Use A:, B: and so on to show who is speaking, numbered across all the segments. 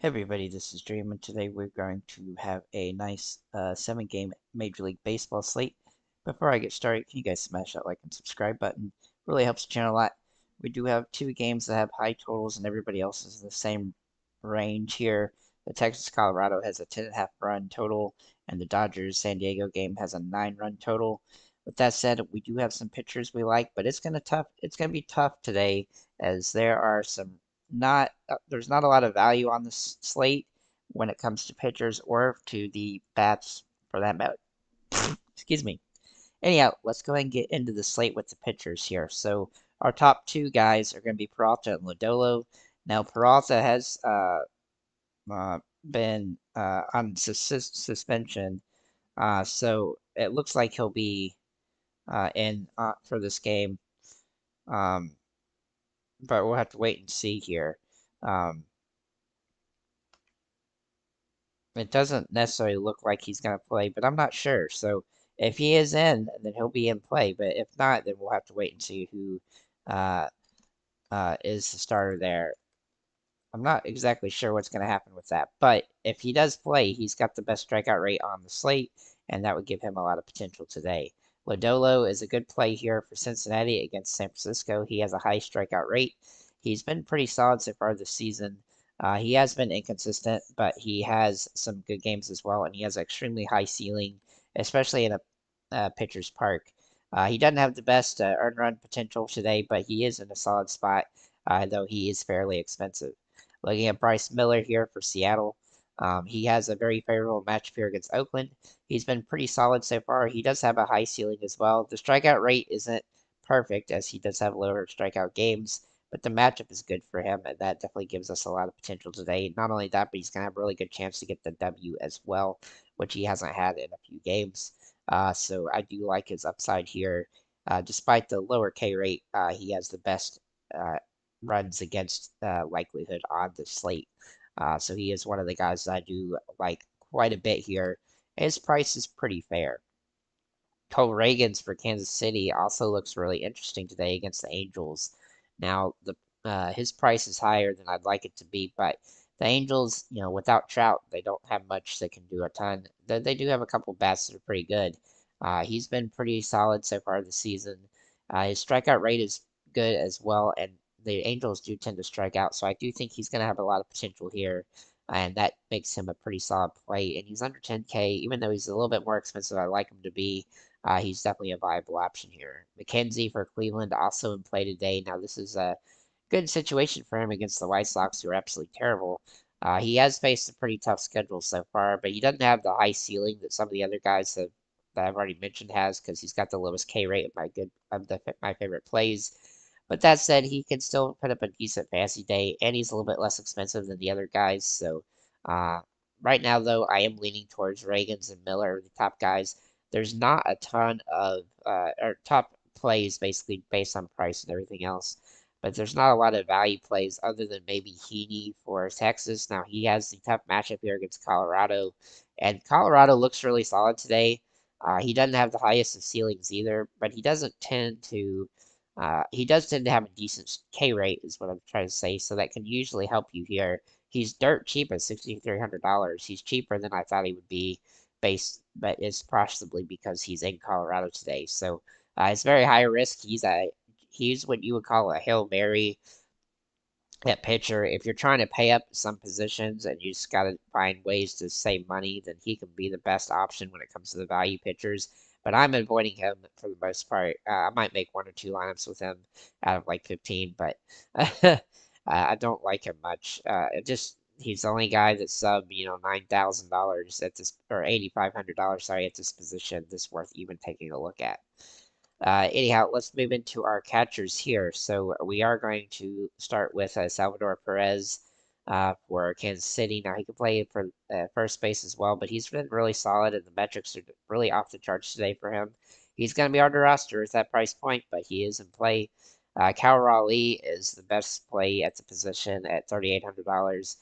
A: Hey everybody, this is Dream, and today we're going to have a nice 7-game Major League Baseball slate. Before I get started, can you guys smash that like and subscribe button? Really helps the channel a lot. We do have two games that have high totals, and everybody else is in the same range here. The Texas-Colorado has a 10.5 run total, and the Dodgers-San Diego game has a 9-run total. With that said, we do have some pitchers we like, but it's gonna be tough today, as there are some not there's not a lot of value on this slate when it comes to pitchers or to the bats for that matter. Excuse me. Anyhow, let's go ahead and get into the slate with the pitchers here. So our top two guys are going to be Peralta and Lodolo. Now Peralta has been on suspension, so it looks like he'll be in for this game. Um, but we'll have to wait and see here. Um, It doesn't necessarily look like he's going to play, but I'm not sure. So if he is in, then he'll be in play. But if not, then we'll have to wait and see who uh, is the starter there. I'm not exactly sure what's going to happen with that. But if he does play, he's got the best strikeout rate on the slate, and that would give him a lot of potential today. Lodolo is a good play here for Cincinnati against San Francisco. He has a high strikeout rate. He's been pretty solid so far this season. He has been inconsistent, but he has some good games as well, and he has an extremely high ceiling, especially in a pitcher's park. He doesn't have the best earned run potential today, but he is in a solid spot, though he is fairly expensive. Looking at Bryce Miller here for Seattle, he has a very favorable matchup here against Oakland. He's been pretty solid so far. He does have a high ceiling as well. The strikeout rate isn't perfect, as he does have lower strikeout games, but the matchup is good for him, and that definitely gives us a lot of potential today. Not only that, but he's going to have a really good chance to get the W as well, which he hasn't had in a few games. So I do like his upside here. Despite the lower K rate, he has the best runs against likelihood on the slate. So he is one of the guys that I do like quite a bit here. His price is pretty fair. Cole Reagans for Kansas City also looks really interesting today against the Angels. Now, the his price is higher than I'd like it to be, but the Angels, without Trout, they don't have much that can do a ton. They do have a couple bats that are pretty good. He's been pretty solid so far this season. His strikeout rate is good as well, and the Angels do tend to strike out, so I do think he's going to have a lot of potential here, and that makes him a pretty solid play. And he's under 10K, even though he's a little bit more expensive. I like him to be. He's definitely a viable option here. McKenzie for Cleveland also in play today. Now, this is a good situation for him against the White Sox, who are absolutely terrible. He has faced a pretty tough schedule so far, but he doesn't have the high ceiling that some of the other guys that I've already mentioned has, because he's got the lowest K rate my favorite plays. But that said, he can still put up a decent fantasy day, and he's a little bit less expensive than the other guys. So uh, right now, though, I am leaning towards Reagans and Miller, the top guys. There's not a ton of or top plays basically based on price and everything else, but there's not a lot of value plays other than maybe Heaney for Texas. Now he has the tough matchup here against Colorado, and Colorado looks really solid today. He doesn't have the highest of ceilings either, but he doesn't tend to. He does tend to have a decent K rate, is what I'm trying to say. So that can usually help you here. He's dirt cheap at $6,300. He's cheaper than I thought he would be but it's possibly because he's in Colorado today. So it's very high risk. He's what you would call a Hail Mary at pitcher. If you're trying to pay up some positions and you just got to find ways to save money, then he can be the best option when it comes to the value pitchers. But I'm avoiding him for the most part. I might make one or two lineups with him out of like 15, but I don't like him much. Just he's the only guy that's sub, $9,000 at this, or $8,500, sorry, at this position. That's worth even taking a look at. Anyhow, let's move into our catchers here. So we are going to start with Salvador Perez for Kansas City. Now he can play for first base as well, but he's been really solid, and the metrics are really off the charts today for him. He's going to be hard to roster at that price point, but he is in play. Cal Raleigh is the best play at the position at $3,800.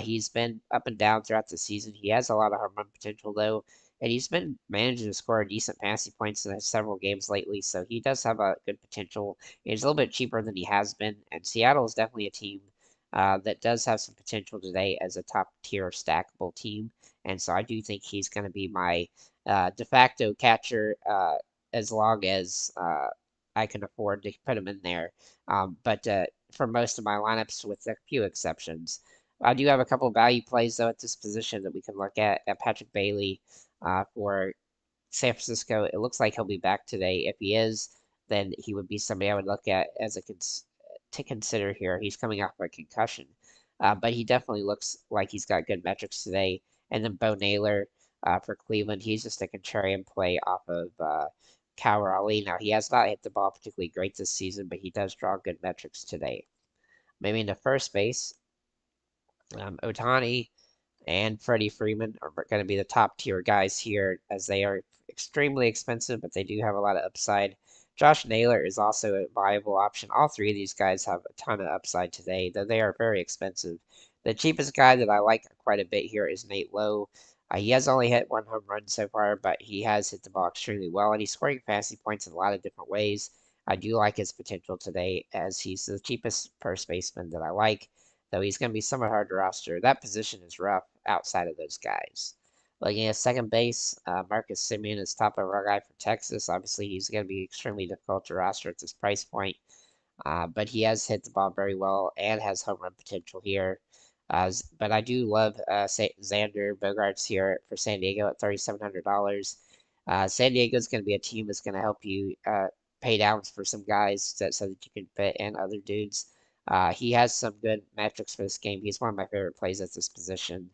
A: He's been up and down throughout the season. He has a lot of home run potential, though, and he's been managing to score decent fantasy points in several games lately, so he does have a good potential. He's a little bit cheaper than he has been, and Seattle is definitely a team that does have some potential today as a top tier stackable team. And so I do think he's going to be my de facto catcher as long as I can afford to put him in there. But for most of my lineups, with a few exceptions, I do have a couple value plays though at this position that we can look at. Patrick Bailey for San Francisco. It looks like he'll be back today. If he is, then he would be somebody I would look at as a to consider here. He's coming off a concussion, but he definitely looks like he's got good metrics today. And then Bo Naylor for Cleveland, he's just a contrarian play off of Cal Raleigh. Now he has not hit the ball particularly great this season, but he does draw good metrics today. Maybe into first base, Otani and Freddie Freeman are going to be the top tier guys here as they are extremely expensive, but they do have a lot of upside. Josh Naylor is also a viable option. All three of these guys have a ton of upside today, though they are very expensive. The cheapest guy that I like quite a bit here is Nate Lowe. He has only hit one home run so far, but he has hit the ball extremely well, and he's scoring fantasy points in a lot of different ways. I do like his potential today, as he's the cheapest first baseman that I like, though he's going to be somewhat hard to roster. That position is rough outside of those guys. Looking at second base, Marcus Semien is top overall guy for Texas. Obviously, he's going to be extremely difficult to roster at this price point, but he has hit the ball very well and has home run potential here. But I do love Xander Bogaerts here for San Diego at $3,700. San Diego is going to be a team that's going to help you pay down for some guys so that you can fit in other dudes. He has some good metrics for this game. He's one of my favorite plays at this position.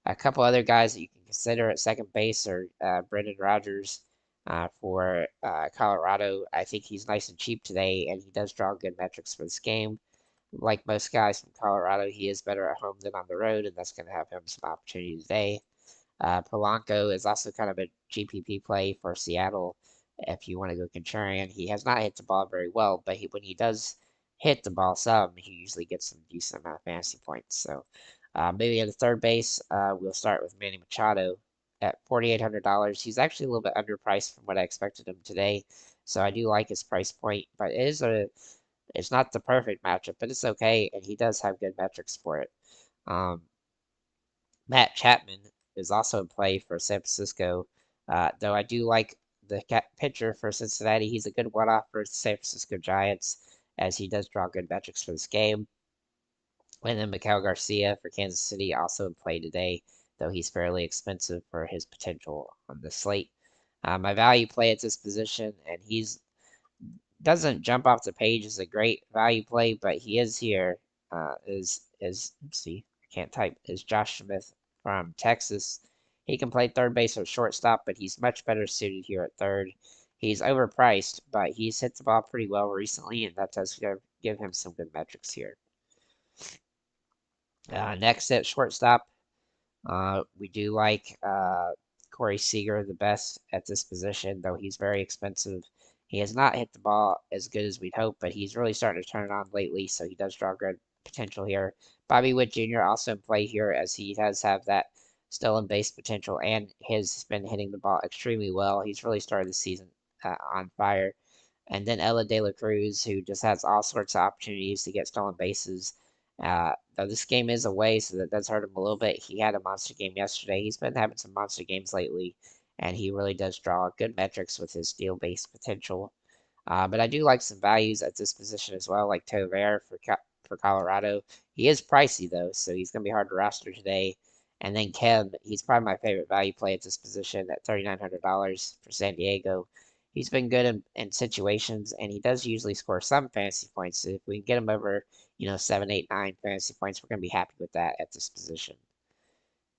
A: A couple other guys that you can consider at second base are Brendan Rodgers for Colorado. I think he's nice and cheap today, and he does draw good metrics for this game. Like most guys from Colorado, he is better at home than on the road, and that's going to have him some opportunity today. Polanco is also kind of a GPP play for Seattle if you want to go contrarian. He has not hit the ball very well, but when he does hit the ball some, he usually gets some decent amount of fantasy points. So maybe at the third base, we'll start with Manny Machado at $4,800. He's actually a little bit underpriced from what I expected him today, so I do like his price point, but it's not the perfect matchup, but it's okay, and he does have good metrics for it. Um, Matt Chapman is also in play for San Francisco, though I do like the pitcher for Cincinnati. He's a good one-off for San Francisco Giants, as he does draw good metrics for this game. And then Miguel Garcia for Kansas City also in play today, though he's fairly expensive for his potential on the slate. My value play at this position, and he's doesn't jump off the page as a great value play, but he is here. Let's see, I can't type. Is Josh Smith from Texas? He can play third base or shortstop, but he's much better suited here at third. He's overpriced, but he's hit the ball pretty well recently, and that does give him some good metrics here. Next at shortstop, we do like Corey Seager the best at this position, though he's very expensive. He has not hit the ball as good as we'd hope, but he's really starting to turn it on lately, so he does draw good potential here. Bobby Witt Jr. also in play here, as he does have that stolen base potential and has been hitting the ball extremely well. He's really started the season on fire. And then Ella De La Cruz, who just has all sorts of opportunities to get stolen bases. Though this game is away, so that does hurt him a little bit. He had a monster game yesterday. He's been having some monster games lately, and he really does draw good metrics with his steal base potential. But I do like some values at this position as well, like Tovar for Colorado. He is pricey though, so he's going to be hard to roster today. And then Kim, he's probably my favorite value play at this position at $3,900 for San Diego. He's been good in situations, and he does usually score some fantasy points. If we can get him over, 7, 8, 9 fantasy points, we're going to be happy with that at this position.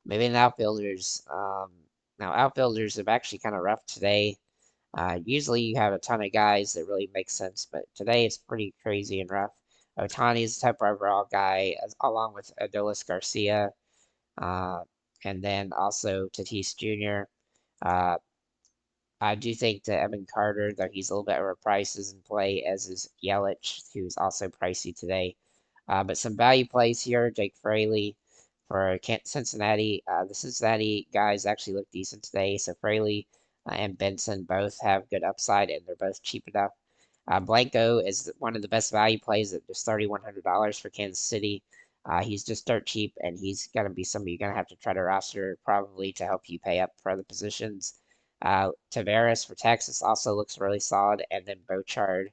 A: Maybe in outfielders. Now, outfielders have actually kind of rough today. Usually you have a ton of guys that really make sense, but today it's pretty crazy and rough. Otani is the top overall guy, along with Adolis Garcia, and then also Tatis Jr. I do think that Evan Carter, though he's a little bit overpriced, is in play, as is Yelich, who's also pricey today. But some value plays here. Jake Fraley for Cincinnati. The Cincinnati guys actually look decent today. So Fraley and Benson both have good upside, and they're both cheap enough. Blanco is one of the best value plays at just $3,100 for Kansas City. He's just dirt cheap, and he's going to be somebody you're going to have to try to roster probably to help you pay up for other positions. Tavares for Texas also looks really solid, and then Bochard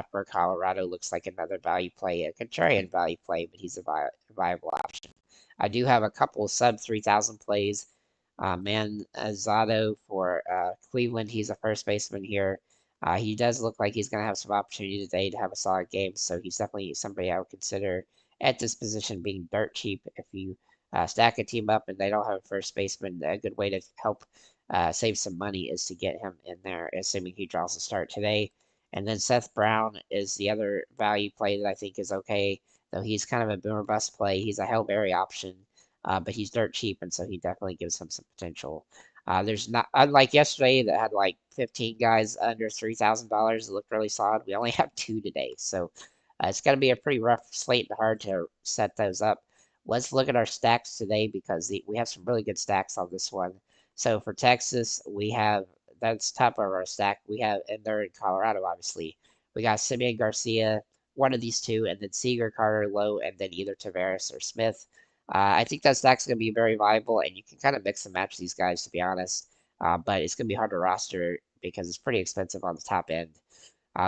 A: for Colorado looks like another value play, a contrarian value play, but he's a viable option. I do have a couple sub 3,000 plays. Manzado for Cleveland, he's a first baseman here. He does look like he's going to have some opportunity today to have a solid game, so he's definitely somebody I would consider at this position being dirt cheap. If you stack a team up and they don't have a first baseman, a good way to help save some money is to get him in there, assuming he draws a start today. And then Seth Brown is the other value play that I think is okay, though he's kind of a boomer bust play. He's a Hail Mary option, but he's dirt cheap, and so he definitely gives him some potential. There's not, unlike yesterday that had like 15 guys under $3,000 that looked really solid. We only have two today, so it's going to be a pretty rough slate and hard to set those up. Let's look at our stacks today because we have some really good stacks on this one. So for Texas, we have that's top of our stack. We have, and they're in Colorado, obviously. We got Simeon Garcia, one of these two, and then Seager, Carter, Lowe, and then either Tavares or Smith. I think that stack's going to be very viable, and you can kind of mix and match these guys, to be honest. But it's going to be hard to roster because it's pretty expensive on the top end.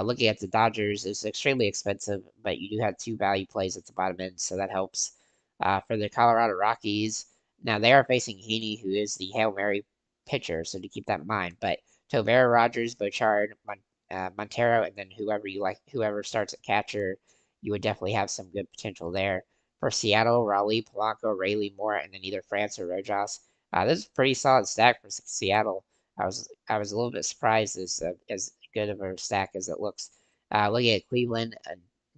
A: Looking at the Dodgers, it's extremely expensive, but you do have two value plays at the bottom end, so that helps. For the Colorado Rockies, now they are facing Heaney, who is the Hail Mary pitcher, so to keep that in mind. But Tovera, Rogers, Bochard, Montero, and then whoever you like, whoever starts at catcher, you would definitely have some good potential there. For Seattle, Raleigh, Polanco, Rayleigh, Moore, and then either France or Rojas. This is a pretty solid stack for Seattle. I was a little bit surprised as good of a stack as it looks. Looking at Cleveland,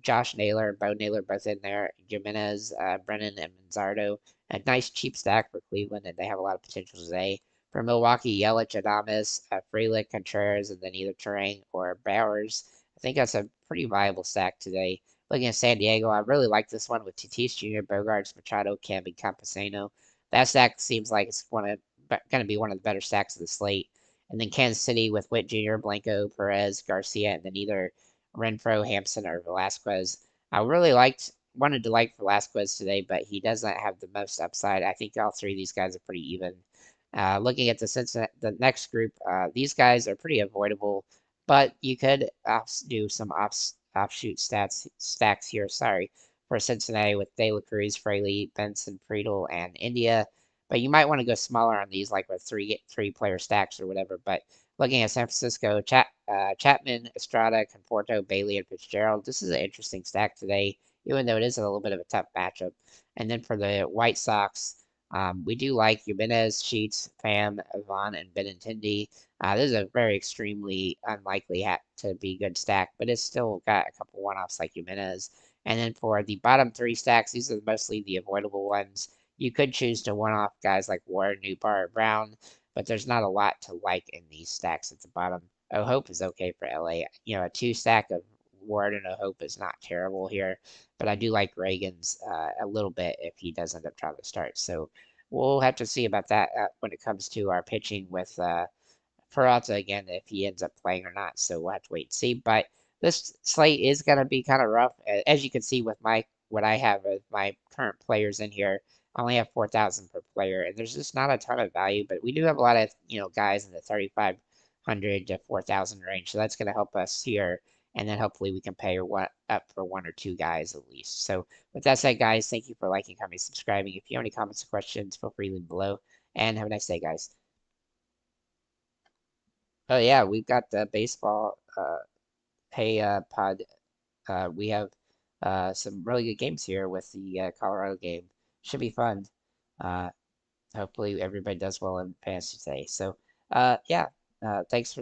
A: Josh Naylor, Bo Naylor both in there, Jimenez, Brennan, and Manzardo. A nice cheap stack for Cleveland, and they have a lot of potential today. For Milwaukee, Yelich, Adames, Frelick, Contreras, and then either Turang or Bowers. I think that's a pretty viable stack today. Looking at San Diego, I really like this one with Tatis Jr., Bogarts, Machado, Cam, and Campusano. That stack seems like it's going to be one of the better stacks of the slate. And then Kansas City with Witt Jr., Blanco, Perez, Garcia, and then either Renfro, Hampson, or Velasquez. I really wanted to like Velasquez today, but he doesn't have the most upside. I think all three of these guys are pretty even. Looking at the next group, these guys are pretty avoidable, but you could do some offshoot stacks here. Sorry, for Cincinnati with De La Cruz, Fraley, Benson, Friedel, and India. But you might want to go smaller on these, like with three player stacks or whatever. But looking at San Francisco, Chapman, Estrada, Conforto, Bailey, and Fitzgerald. This is an interesting stack today, even though it is a little bit of a tough matchup. And then for the White Sox, we do like Jimenez, Sheets, Pham, Vaughn, and Benintendi. This is a very extremely unlikely to be good stack, but it's still got a couple one-offs like Jimenez. And then for the bottom three stacks, these are mostly the avoidable ones. You could choose to one-off guys like Ward, Newbar, or Brown, but there's not a lot to like in these stacks at the bottom. Hope is okay for LA. You know, a two stack of Ward and Hope is not terrible here, but I do like Reagan's a little bit if he does end up trying to start. So we'll have to see about that when it comes to our pitching with Peralta again, if he ends up playing or not. So we'll have to wait and see. But this slate is going to be kind of rough, as you can see with what I have with my current players in here. I only have 4,000 per player, and there's just not a ton of value. But we do have a lot of guys in the 3,500 to 4,000 range, so that's going to help us here. And then hopefully we can pay up for one or two guys at least. So with that said, guys, thank you for liking, commenting, subscribing. If you have any comments or questions, feel free to leave them below. And have a nice day, guys. Oh yeah, we've got the baseball pod. We have some really good games here with the Colorado game. Should be fun. Uh, Hopefully everybody does well in fantasy today. So yeah, thanks for